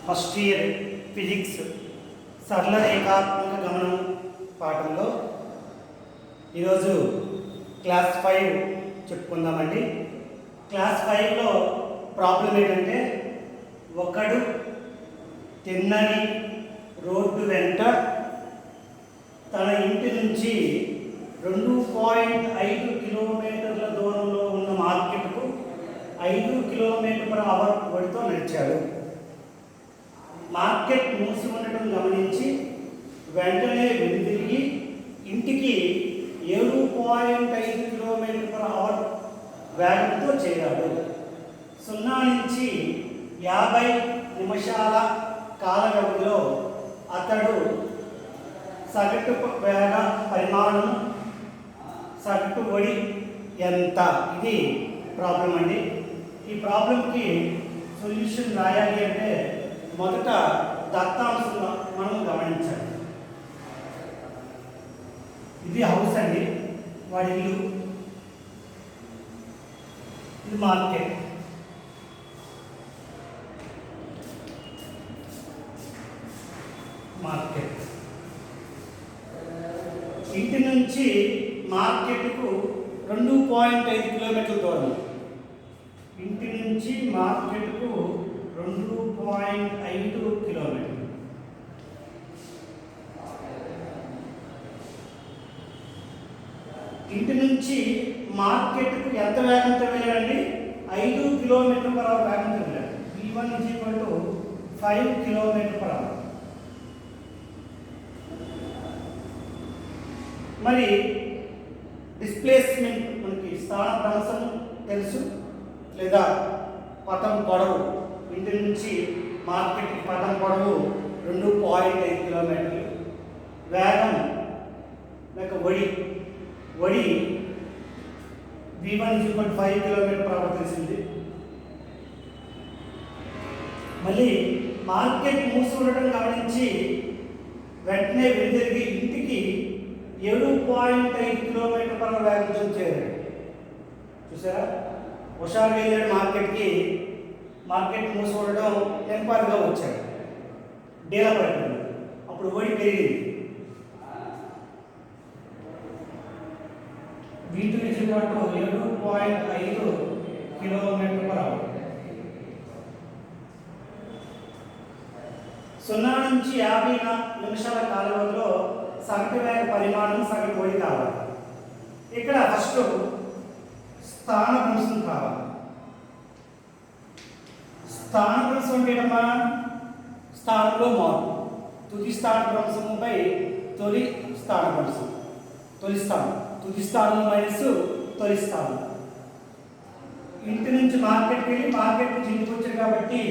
First year physics సరళ రేఖాత్మక గమనం పాఠంలో ఈరోజు క్లాస్ 5 చెప్పుకుందామండి. క్లాస్ 5లో ప్రాబ్లం ఏంటంటే, ఒకడు తిన్నని రోడ్డు వెంట తన ఇంటి నుంచి 2.5 కిలోమీటర్ల దూరంలో ఉన్న మార్కెట్కు 5 km/h వడితో నడిచాడు. మార్కెట్ మూసి ఉండటం గమనించి వెంటనే వెనుదిరిగి ఇంటికి 7.5 km/h వేగంతో చేరాడు. 0 నుంచి 50 నిమిషాల కాల వ్యవధిలో అతడు సగటు వేగ పరిమాణం, సగటు వడి ఎంత? ఇది ప్రాబ్లం అండి. ఈ ప్రాబ్లంకి సొల్యూషన్ రాయాలి అంటే మొదట దత్తాంశం మనం గమనించాలి. ఇది హౌస్ అండి, వాడి ఇల్లు. ఇది మార్కెట్. ఇంటి నుంచి మార్కెట్కు 2.5 కిలోమీటర్ల దూరం. ఇంటి నుంచి మార్కెట్కు 2.5 కిలోమీటర్లు. ఇంటి నుంచి మార్కెట్కు ఎంత వేగంతో వెళ్ళాడండి? 5 km/h వేగంతో వెళ్ళాడు. V1 = 5 km/h. మరి డిస్ప్లేస్మెంట్ మనకి స్థానభ్రంశం తెలుసు, లేదా పథం పొడవు. ఇంటి నుంచి మార్కెట్కి పథం పొడవు 2.5 కిలోమీటర్లు. వేగం లేక వడి V1 = 5 km/h తెలిసింది. మళ్ళీ మార్కెట్ మూసి ఉండటం గమనించి వెంటనే వెనుదిరిగి ఇంటికి 7.5 km/h వేగంతో చేరాడు. చూసారా, హుషారుగా వెళ్ళాడు మార్కెట్కి. మార్కెట్ మూసి ఉండడం టెంపర్గా వచ్చాడు, డీలా పడ్డాడు. అప్పుడు వడి పెరిగింది. V2 = 7.5 km/h. 0 నుంచి 50 నిమిషాల కాల వ్యవధిలో సగటు వేగ పరిమాణం, సగటు వడి కావాలి. ఇక్కడ ఫస్ట్ స్థానభ్రంశం కావాలి. స్థానభ్రంశం అంటే ఏంటమ్మా? స్థానంలో మార్పు. తుది స్థానభ్రంశంపై తొలి స్థానభ్రంశం. తొలి స్థానం, తుది స్థానం మైనస్ తొలి స్థానం. ఇంటి నుంచి మార్కెట్కి వెళ్ళి మార్కెట్ నుంచి ఇంటికి వచ్చాడు కాబట్టి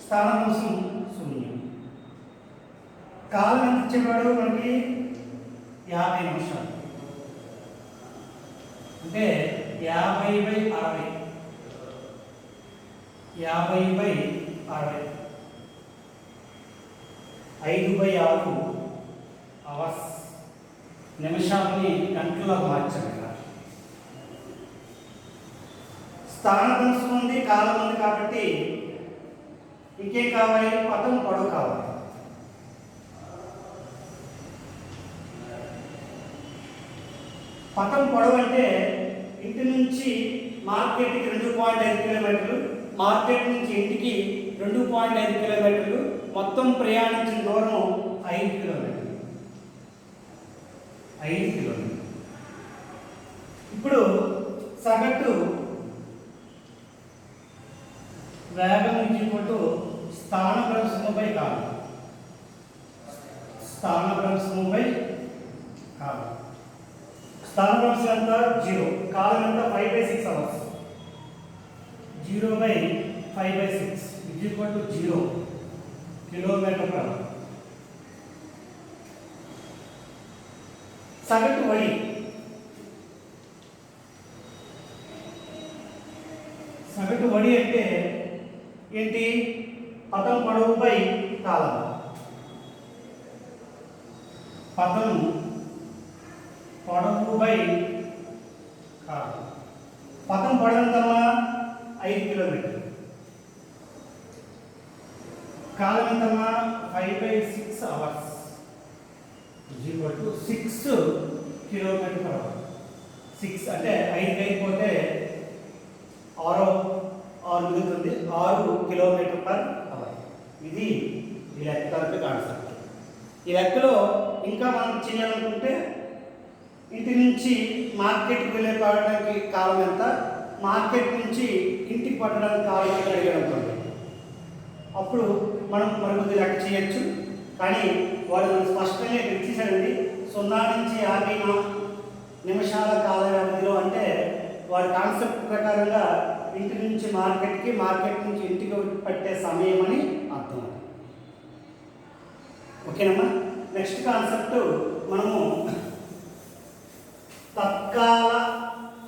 స్థానభ్రంశం 0. కాలం ఎంత ఇచ్చేవాడు మనకి? 50 నిమిషాలు. అంటే 50/60. 50/60 5/6 అవర్స్. నిమిషాలని గంటల్లో మార్చాలి. స్థానభ్రంశం ఉంది, కాలం ఉంది కాబట్టి ఇంకేం కావాలి? పథం పొడవు కావాలి. పథం పొడవు అంటే ఇంటి నుంచి మార్కెట్కి 2.5 కిలోమీటర్లు, మార్కెట్ నుంచి ఇంటికి 2.5 కిలోమీటర్లు, మొత్తం ప్రయాణించిన దూరం 5 కిలోమీటర్లు. 5 కిలోమీటర్లు. ఇప్పుడు సగటు వేగం స్థానభ్రంశముపై కాలం. స్థానభ్రంశముపై కాలం. స్థానభ్రంశం ఎంత? 0. కాలం ఎంత? 5/6 అవర్స్. 0/5/6 0 km/h. సగటు వడి. సగటు వడి అంటే ఏంటి? పథం పొడవుపై కాలం. పథం పొడవుపై కాలం. పథం పొడవు ఎంతమ్మా? 5 కిలోమీటర్లు. కాలం ఎంతమా 5/6 అవర్స్ = 6 km/h. 6 అంటే 5 అయిపోతే 6 మిగులుతుంది, 6 km/h. ఇది ఈ లెక్క కాన్సెప్ట్. ఈ లెక్కలో ఇంకా మనం చేయాలనుకుంటే ఇంటి నుంచి మార్కెట్కి వెళ్ళే పడడానికి కాలం ఎంత, మార్కెట్ నుంచి ఇంటికి పట్టడానికి కాలం ఎంత అడిగారనుకోండి, అప్పుడు మనం మరొకటి లెక్క చేయొచ్చు. కానీ వాడు మనం స్పష్టంగా ఇచ్చేసాడండి 0 నుంచి 50 నిమిషాల కాల వ్యవధిలో. అంటే వాడి కాన్సెప్ట్ ప్రకారంగా ఇంటి నుంచి మార్కెట్కి, మార్కెట్ నుంచి ఇంటికి పట్టే సమయం అని అర్థం. ఓకేనమ్మా. నెక్స్ట్ కాన్సెప్ట్ మనము తత్కాల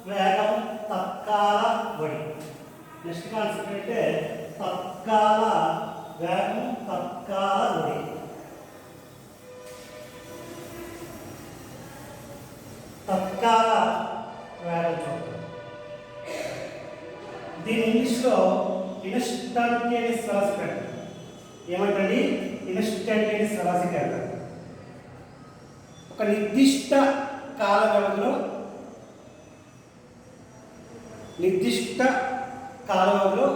వేగం, తత్కాల వడి. నెక్స్ట్ కాన్సెప్ట్ అంటే తత్కాల వేగం, తత్కాల వడి. తత్కాల వేగం చూద్దాం. దీని ఇంగ్లీష్లో ఇన్స్టంటేనియస్ వెలాసిటీ అంటారు. ఏమంటండి? ఇన్స్టంటేనియస్ వెలాసిటీ అంటారు. ఒక నిర్దిష్ట కాల వ్యవధిలో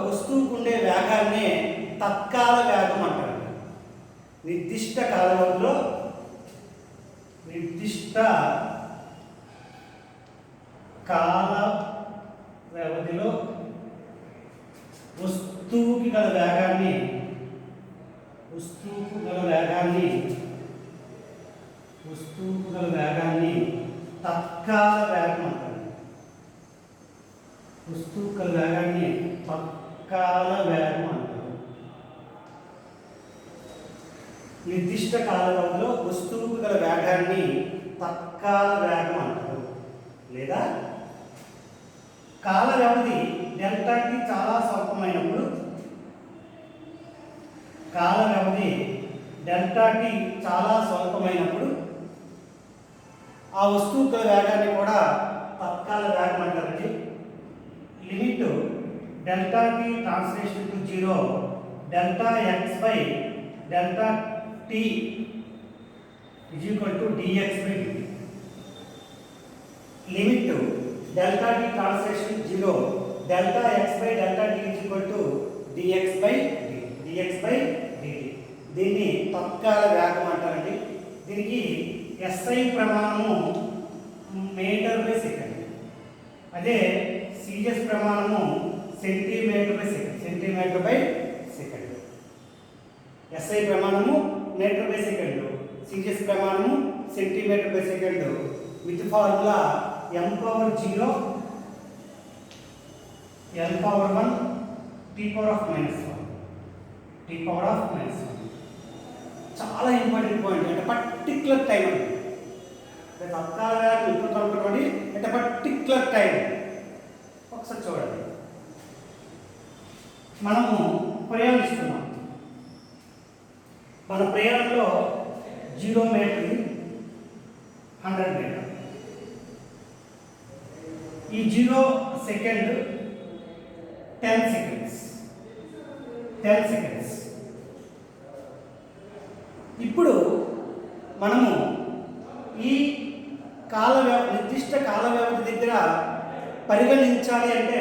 వస్తువుకు ఉండే వేగాన్నే తత్కాల వేగం అంటారు. నిర్దిష్ట కాల వ్యవధిలో వస్తువుకు గల వేగాన్ని తత్కాల వేగం అంటారు. వస్తువుకు గల వేగాన్ని తత్కాల వేగం అంటారు. నిర్దిష్ట కాల వ్యవధిలో వస్తువుకు గల వేగాన్ని తత్కాల వేగం అంటారు. లేదా కాల వ్యవధి డెల్టాకి చాలా స్వల్పమైనప్పుడు, ఆ వస్తువు గల వేగాన్ని కూడా తత్కాల వేగం అంటారండి. లిమిట్ డెల్టాకి translation to 0 Δx/Δt dx/dt. Limit Δt translation 0 Δx/Δt dx/dt. దీన్ని తత్కాల వేగం అంటారండి. దీనికి SI ప్రమాణము మీటర్/సెకండ్, అదే CS ప్రమాణము సెంటీమీటర్/సెకండ్. SI ప్రమాణము మీటర్/సెకండ్, CS ప్రమాణము సెంటీమీటర్/సెకండ్. With formula m⁴ n⁴ T⁻⁻1. చాలా ఇంపార్టెంట్ పాయింట్. అంటే పర్టిక్యులర్ టైం అండి. తత్కాల వేగం ఇప్పుడు కనుక్కోండి, అంటే పర్టిక్యులర్ టైం. ఒకసారి చూడండి, మనము ప్రయాణిస్తున్నాం. మన ప్రయాణంలో 0 మీటర్ 100 మీటర్. ఈ 0 సెకండ్ 10 సెకండ్స్. ఇప్పుడు మనము ఈ నిర్దిష్ట కాల వ్యవధి దగ్గర పరిగణించాలి అంటే,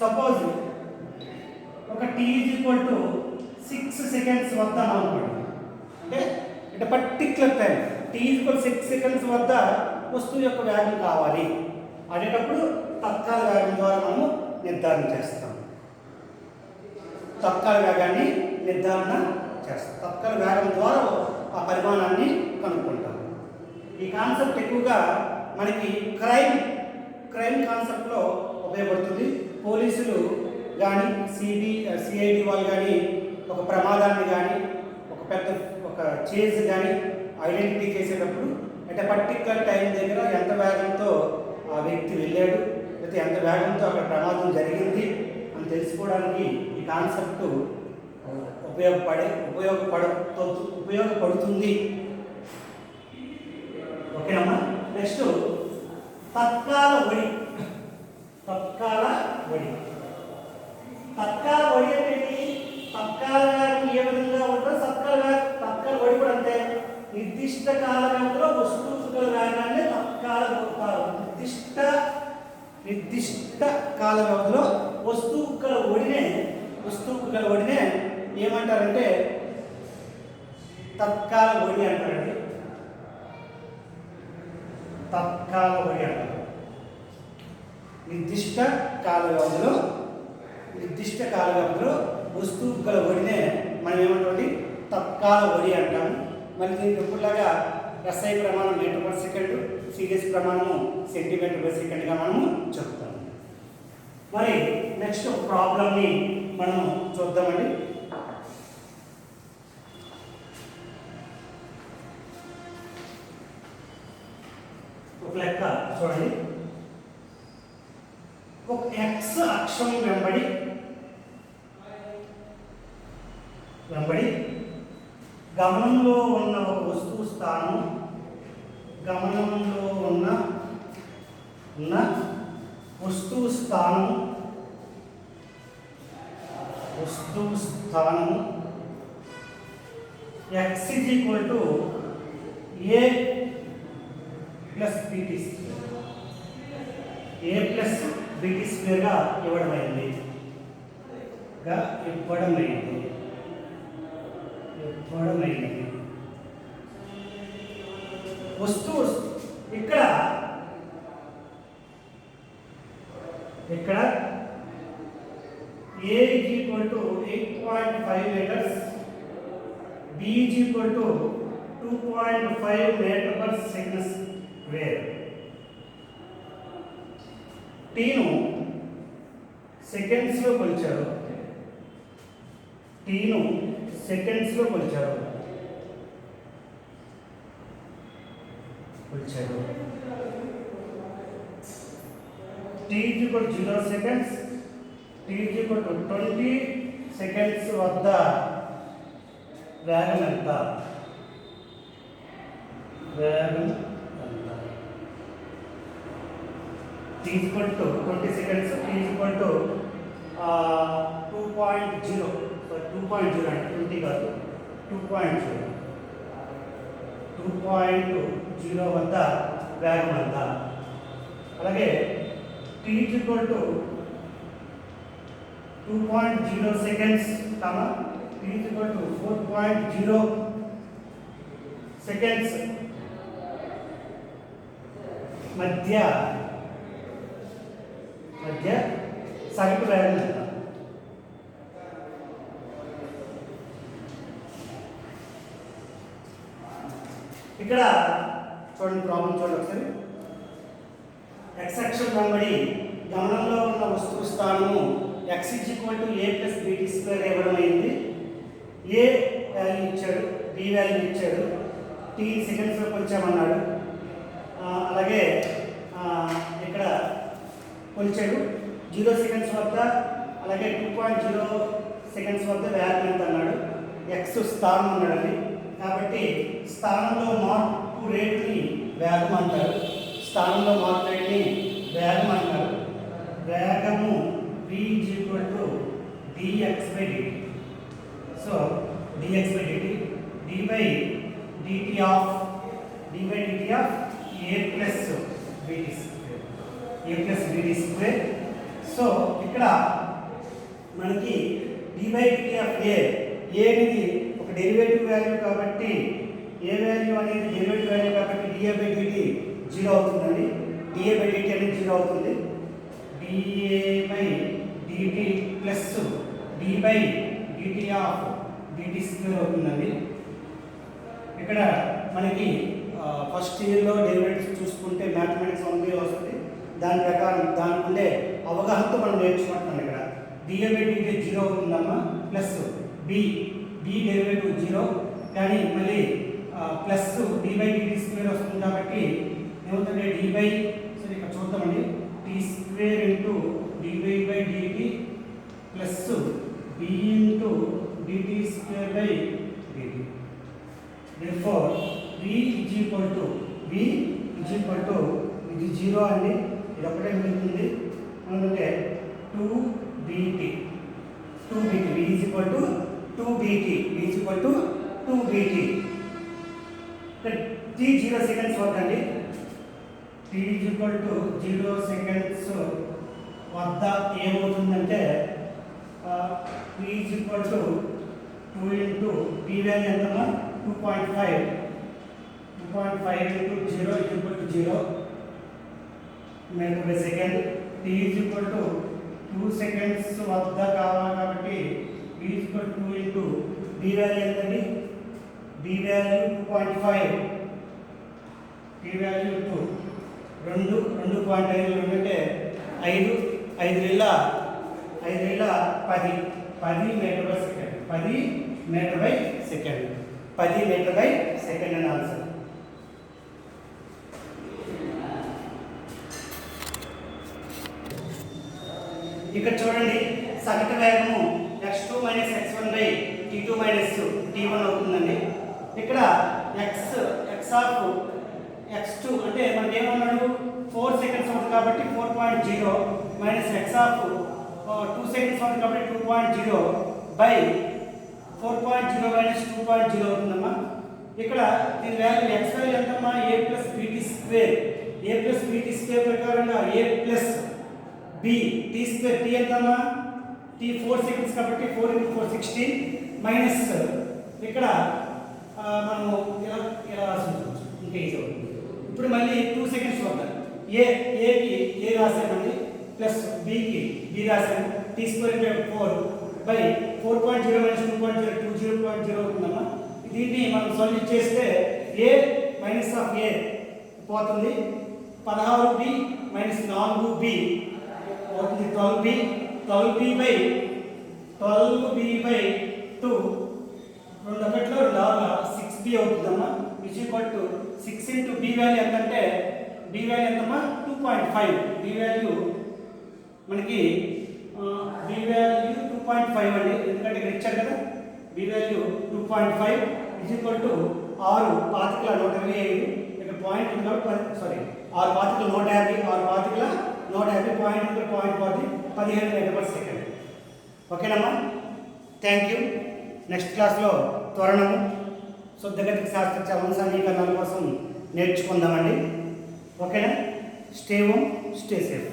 సపోజ్ ఒక t = 6 సెకండ్స్ వద్ద అనుకోండి. అంటే పర్టిక్యులర్ టైం t = 6 సెకండ్స్ వద్ద వస్తువు యొక్క వేగం కావాలి అనేటప్పుడు తత్కాల వేగం ద్వారా మనము నిర్ధారణ చేస్తాం. తత్కాల వేగాన్ని నిర్ధారణ చేస్తాం. తత్కాల వేగం ద్వారా ఆ పరిమాణాన్ని కనుక్కుంటాం. ఈ కాన్సెప్ట్ ఎక్కువగా మనకి క్రైమ్ కాన్సెప్ట్లో ఉపయోగపడుతుంది. పోలీసులు కానీ సిఐడి వాళ్ళు కానీ ఒక ప్రమాదాన్ని కానీ ఒక చేజ్ కానీ ఐడెంటిఫై చేసేటప్పుడు అంటే పర్టిక్యులర్ టైం దగ్గర ఎంత వేగంతో ఆ వ్యక్తి వెళ్ళాడు, లేకపోతే ఎంత వేగంతో అక్కడ ప్రమాదం జరిగింది అని తెలుసుకోవడానికి ఈ కాన్సెప్ట్ ఉపయోగపడుతుంది. ఓకేనమ్మా. నెక్స్ట్ తత్కాల వడి. తత్కాల వడి అంటే తత్కాల వేగం ఏ విధంగా ఉంటుందో కాల వ్యవధిలో వస్తువుకు గల వేగాన్ని నిర్దిష్ట కాల వ్యవధిలో వస్తువుకు గల ఒడినే ఏమంటారంటే తత్కాల ఒడి అంటారండి. తత్కాల ఒడి అంటారు. నిర్దిష్ట కాల వ్యవధిలో వస్తువుకు గల ఒడినే మనం ఏమంటామండి తత్కాల ఒడి అంటాము. మళ్ళీ దీనికి ఎప్పుడులాగా SI ప్రమాణం మీటర్ పర్ సెకండ్, సిడిఎస్ ప్రమాణము సెంటీమీటర్ పర్ సెకండ్గా మనము చెప్తాము. మరి నెక్స్ట్ ఒక ప్రాబ్లమ్ని మనము చూద్దామండి. ఒక లెక్క చూడండి. ఒక X అక్షం వెంబడి గమనంలో ఉన్న ఒక వస్తువు స్థానం, గమనంలో ఉన్న వస్తువు స్థానం x = a + bt² గా ఇవ్వడమైంది. వస్తువు ఇక్కడ A = 8.5 meters, B = 2.5 meter per second square. T ను సెకండ్స్ లో కొలిచారు. T ను సెకండ్స్ లో కొలిచారు. T = 0 seconds, T = 20 seconds వద్ద వేగం ఎంత? T = 20 seconds, T = 2.0, సో 2.0 అంటే 20 కాదు, 2.0 వద్ద వేగం ఎంత? అలాగే T = 2.0 seconds, T = 4.0 seconds మధ్య సగటు వేగం ఎంత? ఇక్కడ చూడండి, ప్రాబ్లం చూడండి ఒకసారి. x అక్షం వెంబడి గమనంలో ఉన్న వస్తువు స్థానము x = a + bt² ఇవ్వడమైంది. A value ఇచ్చాడు, బి వాల్యూ ఇచ్చాడు, టీ సెకండ్స్లో కొలిచామన్నాడు. అలాగే ఇక్కడ కొలిచాడు 0 seconds వద్ద, అలాగే 2.0 seconds వద్ద వేగం ఎంత అన్నాడు. x స్థానం ఉన్నాడండి, కాబట్టి స్థానంలో మార్పు రేటుని వేగం అంటారు. వేగము v = dx/dt. So dx/dt dt of a + bt². So ఇక్కడ మనకి d/dt of a అనేది ఒక డెరివేటివ్ వాల్యూ కాబట్టి, ఏ వాల్యూ అనేది డెరివేటివ్ వాల్యూ కాబట్టి dA/dt 0 అవుతుందండి. dA/dt అనేది 0 అవుతుంది. dA/dt plus d/dt of dt² అవుతుందండి. ఇక్కడ మనకి ఫస్ట్ ఇయర్లో డెరివేటివ్స్ చూసుకుంటే మ్యాథమెటిక్స్ 1 వస్తుంది. దాని ప్రకారం దానికి ఉండే అవగాహనతో మనం నేర్చుకుంటున్నాం. ఇక్కడ dA/dt 0 అవుతుందమ్మా, ప్లస్ b డెరివేటివ్ 0, కానీ మళ్ళీ ప్లస్ d/dt² వస్తుంది కాబట్టి ఏమవుతుంది సరే ఇక్కడ చూద్దామండి, t² dy/dt plus b dt²/dt. therefore v ఇది 0 అండి, ఇది ఒకటే మిగులుతుంది. అంటే 2bt v = 2bt. t 0 seconds వద్ద అండి t 0 సెకండ్స్ వద్ద ఏమవుతుందంటే t 2 ఇంటూ t వాల్యూ ఎంతమ్మా 2.5 into 0 0 meter per second t 2 seconds వద్ద కావాలి కాబట్టి t 2 ఇంటూ d వాల్యూ ఎంతండి d వాల్యూ 2.5 t వాల్యూ 2 2.5 అంటే 5 రేళ్ళ 10 meter per second 10 meter by second 10 meter by second అని ఆన్సర్. ఇక్కడ చూడండి సగటు వేగము x2 - x1 t2 - t1 అవుతుందండి. ఇక్కడ x ఆఫ్ x2 అంటే మనకి ఏమన్నాడు 4 సెకండ్స్ అవుతుంది కాబట్టి 4.0 మైనస్ x ఆఫ్ 2 సెకండ్స్ అవుతుంది కాబట్టి 2.0 బై 4.0 మైనస్ 2.0 అవుతుందమ్మా. ఇక్కడ దీని వాల్యూ x వాల్యూ ఎంతమ్మా a ప్లస్ bt స్క్వేర్ ప్రకారంగా a plus b t square t ఎంతమ్మా t 4 సెకండ్స్ కాబట్టి 4 × 4 16 మైనస్ ఇక్కడ మనము ఇలా రాసుకోవచ్చు ఇంకా ఈజీ అవుతుంది. ఇప్పుడు మళ్ళీ 2 సెకండ్స్ వద్ద ఏకి ఏ రాసామండి ప్లస్ బికి బి రాసాము టీ స్క్వేర్ 4 బై 4.0 మైనస్ 2.0 0.0 అవుతుందమ్మా. దీన్ని మనం సాల్వ్ చేస్తే ఏ మైనస్ ఆఫ్ ఏ పోతుంది 16b మైనస్ 4b అవుతుంది 12b బై 2 రెండు ఒకటిలో 6b అవుతుందమ్మా. Which equal to 6 into b value ఎంతంటే బి వాల్యూ ఎంతమ్మా 2.5 బి వాల్యూ మనకి బి వాల్యూ 2.5 అండి ఎందుకంటే ఇక్కడ ఇచ్చారు కదా b value 2.5 which equal to 6 పాతికల 125 ఇక్కడ పాయింట్ ఉంది కాబట్టి సారీ 6 పాతికల 150 6 పాతికల 150 పాయింట్ ఉంది పాయింట్ 15 మీటర్ పర్ సెకండ్. ఓకేనమ్మా థ్యాంక్ యూ. నెక్స్ట్ క్లాస్లో త్వరణము శుద్ధగతిక శాస్త్ర చలన సమీకరణాల కోసం నేర్చుకుందామండి. ఓకేనా స్టే హోమ్ స్టే సేఫ్.